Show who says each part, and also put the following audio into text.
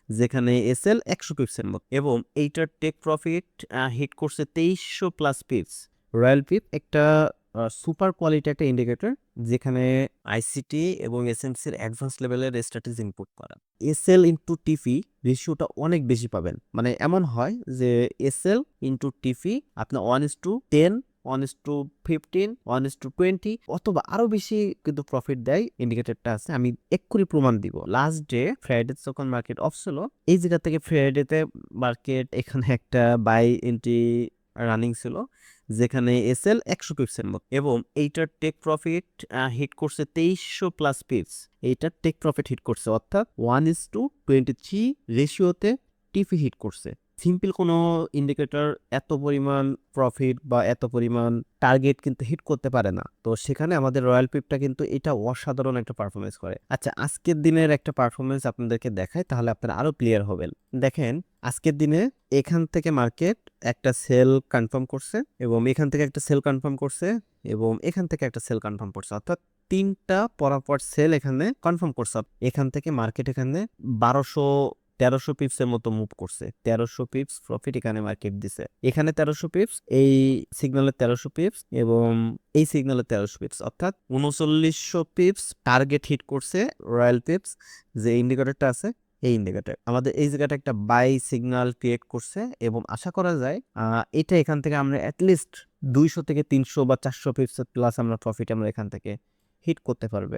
Speaker 1: যেখানে এসএল 100 পিপসের মতো, এবং এইটার টেক প্রফিট হিট করছে 2300 প্লাস পিপস। রয়্যাল পিপ একটা সুপার কোয়ালিটি একটা ইন্ডিকেটর, যেখানে আইসিটি এবং এসএমসির অ্যাডভান্স লেভেলের স্ট্র্যাটেজি ইনপুট করা। এসএল ইন্টু টিফি রেশিওটা অনেক বেশি পাবেন, মানে এমন হয় যে এসএল ইন্টু টিফি আপনার 1:10, 1:15, 1:20 অথবা আরো বেশি কিন্তু প্রফিট দেয়। ইন্ডিকেটরটা আছে, আমি এক্ষুনি প্রমাণ দিব। লাস্ট ডে ফ্রাইডে যখন মার্কেট অফ ছিল, এই জায়গা থেকে ফ্রাইডেতে মার্কেট এখানে একটা বাই এন্ট্রি রানিং ছিল, যেখানে এসএল 100 পিপসের মতো, এবং এইটার টেক প্রফিট হিট করছে 2300 প্লাস পিপস। এইটার টেক প্রফিট হিট করছে, অর্থাৎ 1:23 রেশিওতে টিফি হিট করছে। সিম্পল কোনো ইন্ডিকেটর এত পরিমাণ প্রফিট বা এত পরিমাণ টার্গেট কিন্তু হিট করতে পারে না। তো সেখানে আমাদের রয়্যাল পিপটা কিন্তু এটা অসাধারণ একটা পারফরমেন্স করে। আচ্ছা, আজকের দিনের একটা পারফরমেন্স আপনাদেরকে দেখায়, তাহলে আপনারা আরো ক্লিয়ার হবেন। দেখেন, আজকের দিনে এখান থেকে মার্কেট একটা সেল কনফার্ম করছে, এবং এখান থেকে একটা সেল কনফার্ম করছে, এবং এখান থেকে একটা সেল কনফার্ম করছে, অর্থাৎ তিনটা পরপর সেল এখানে কনফার্ম করছে। এখান থেকে মার্কেট এখানে 1300 পিপসের মতো মুভ করছে। 1300 পিপস প্রফিট এখানে মার্কেট দিছে। এখানে 1300 পিপস, এই সিগন্যালের 1300 পিপস, এবং এই সিগন্যালের 1300 পিপস, অর্থাৎ 3900 পিপস টার্গেট হিট করছে রয়্যাল পিপস, যে ইন্ডিকেটরটা আছে এই ইন্ডিকেটর আমাদের এই জায়গাটা একটা বাই সিগন্যাল ক্রিয়েট করছে, এবং আশা করা যায় এটা এখান থেকে আমরা অ্যাটলিস্ট 200 থেকে 300 বা 400 পিপস প্লাস আমরা প্রফিট আমরা এখান থেকে হিট করতে পারবে।